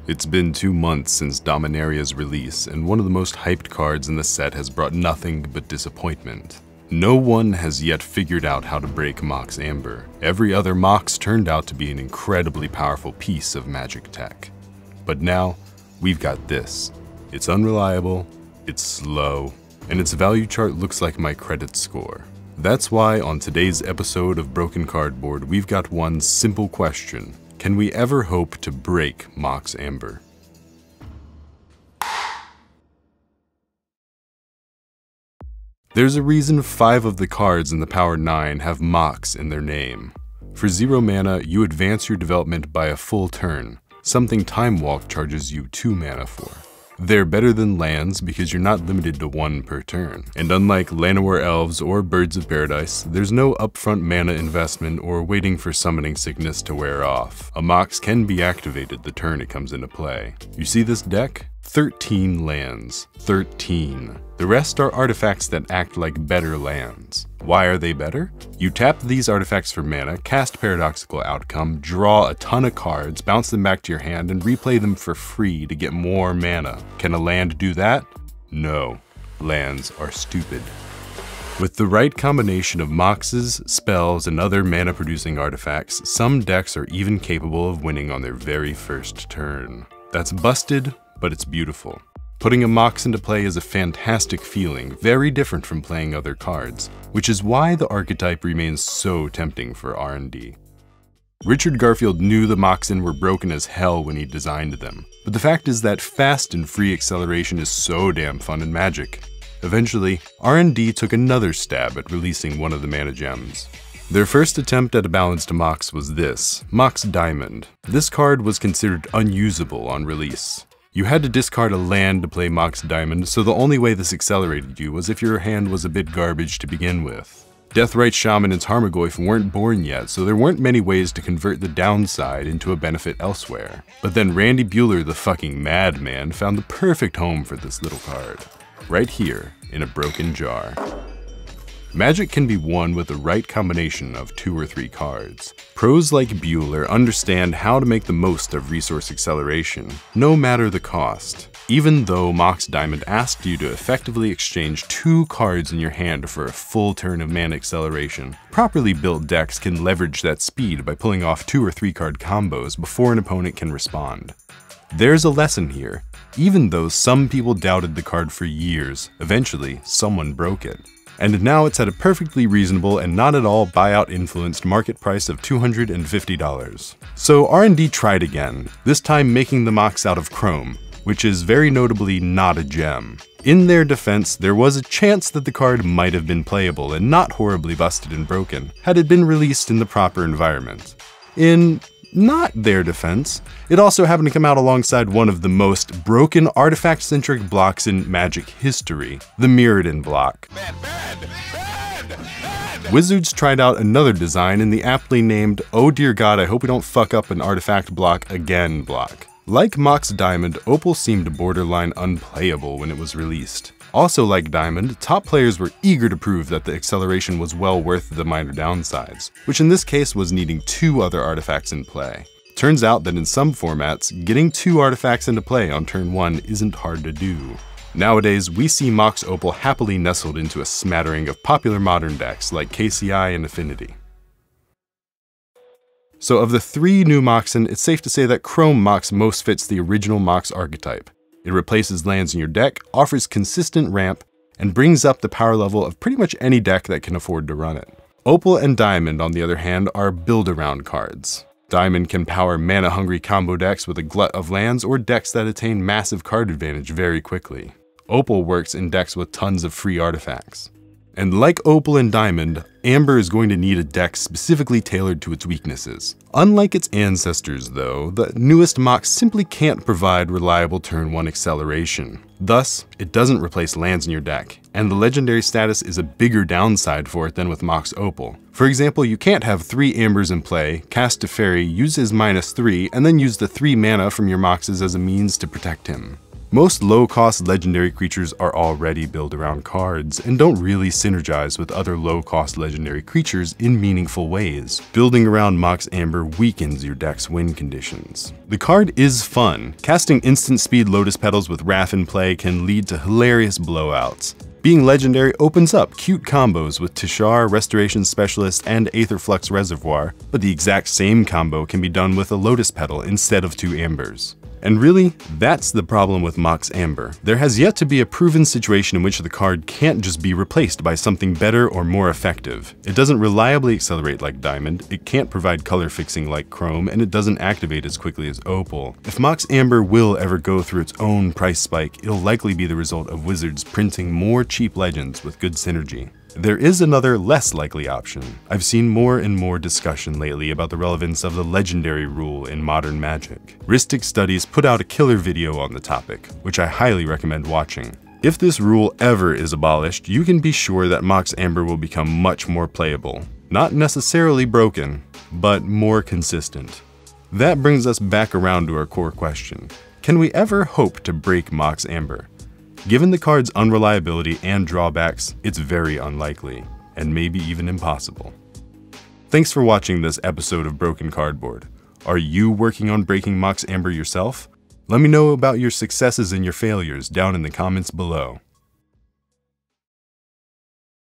It's been 2 months since Dominaria's release, and one of the most hyped cards in the set has brought nothing but disappointment. No one has yet figured out how to break Mox Amber. Every other Mox turned out to be an incredibly powerful piece of magic tech. But now, we've got this. It's unreliable, it's slow, and its value chart looks like my credit score. That's why on today's episode of Broken Cardboard, we've got one simple question. Can we ever hope to break Mox Amber? There's a reason 5 of the cards in the Power 9 have Mox in their name. For 0 mana, you advance your development by a full turn, something Time Walk charges you 2 mana for. They're better than lands because you're not limited to 1 per turn. And unlike Llanowar Elves or Birds of Paradise, there's no upfront mana investment or waiting for Summoning Sickness to wear off. A Mox can be activated the turn it comes into play. You see this deck? 13 lands. 13. The rest are artifacts that act like better lands. Why are they better? You tap these artifacts for mana, cast Paradoxical Outcome, draw a ton of cards, bounce them back to your hand, and replay them for free to get more mana. Can a land do that? No. Lands are stupid. With the right combination of Moxes, spells, and other mana-producing artifacts, some decks are even capable of winning on their very first turn. That's busted, but it's beautiful. Putting a Mox into play is a fantastic feeling, very different from playing other cards, which is why the archetype remains so tempting for R&D. Richard Garfield knew the Moxen were broken as hell when he designed them, but the fact is that fast and free acceleration is so damn fun in Magic. Eventually, R&D took another stab at releasing one of the mana gems. Their first attempt at a balanced Mox was this, Mox Diamond. This card was considered unusable on release. You had to discard a land to play Mox Diamond, so the only way this accelerated you was if your hand was a bit garbage to begin with. Deathrite Shaman and Tarmogoyf weren't born yet, so there weren't many ways to convert the downside into a benefit elsewhere. But then Randy Bueller, the fucking madman, found the perfect home for this little card. Right here, in a broken jar. Magic can be won with the right combination of 2 or 3 cards. Pros like Bueller understand how to make the most of resource acceleration, no matter the cost. Even though Mox Diamond asked you to effectively exchange 2 cards in your hand for a full turn of mana acceleration, properly built decks can leverage that speed by pulling off 2 or 3 card combos before an opponent can respond. There's a lesson here. Even though some people doubted the card for years, eventually someone broke it. And now it's at a perfectly reasonable and not at all buyout-influenced market price of $250. So R&D tried again, this time making the Mox out of chrome, which is very notably not a gem. In their defense, there was a chance that the card might have been playable and not horribly busted and broken, had it been released in the proper environment. In not their defense, it also happened to come out alongside one of the most broken artifact-centric blocks in Magic history, the Mirrodin block. Wizards tried out another design in the aptly named "Oh dear god, I hope we don't fuck up an artifact block again" block. Like Mox Diamond, Opal seemed borderline unplayable when it was released. Also like Diamond, top players were eager to prove that the acceleration was well worth the minor downsides, which in this case was needing 2 other artifacts in play. Turns out that in some formats, getting 2 artifacts into play on turn 1 isn't hard to do. Nowadays, we see Mox Opal happily nestled into a smattering of popular modern decks like KCI and Affinity. So of the 3 new Moxen, it's safe to say that Chrome Mox most fits the original Mox archetype. It replaces lands in your deck, offers consistent ramp, and brings up the power level of pretty much any deck that can afford to run it. Opal and Diamond, on the other hand, are build-around cards. Diamond can power mana-hungry combo decks with a glut of lands or decks that attain massive card advantage very quickly. Opal works in decks with tons of free artifacts. And like Opal and Diamond, Amber is going to need a deck specifically tailored to its weaknesses. Unlike its ancestors though, the newest Mox simply can't provide reliable turn 1 acceleration. Thus, it doesn't replace lands in your deck, and the legendary status is a bigger downside for it than with Mox Opal. For example, you can't have 3 Ambers in play, cast a fairy, use his -3, and then use the 3 mana from your Moxes as a means to protect him. Most low-cost legendary creatures are already built around cards and don't really synergize with other low-cost legendary creatures in meaningful ways. Building around Mox Amber weakens your deck's win conditions. The card is fun. Casting instant speed Lotus Petals with Wrath in play can lead to hilarious blowouts. Being legendary opens up cute combos with Tishar, Restoration Specialist, and Aetherflux Reservoir, but the exact same combo can be done with a Lotus Petal instead of 2 Ambers. And really, that's the problem with Mox Amber. There has yet to be a proven situation in which the card can't just be replaced by something better or more effective. It doesn't reliably accelerate like Diamond, it can't provide color fixing like Chrome, and it doesn't activate as quickly as Opal. If Mox Amber will ever go through its own price spike, it'll likely be the result of Wizards printing more cheap legends with good synergy. There is another, less likely option. I've seen more and more discussion lately about the relevance of the legendary rule in modern Magic. Ristic Studies put out a killer video on the topic, which I highly recommend watching. If this rule ever is abolished, you can be sure that Mox Amber will become much more playable. Not necessarily broken, but more consistent. That brings us back around to our core question. Can we ever hope to break Mox Amber? Given the card's unreliability and drawbacks, it's very unlikely, and maybe even impossible. Thanks for watching this episode of Broken Cardboard. Are you working on breaking Mox Amber yourself? Let me know about your successes and your failures down in the comments below.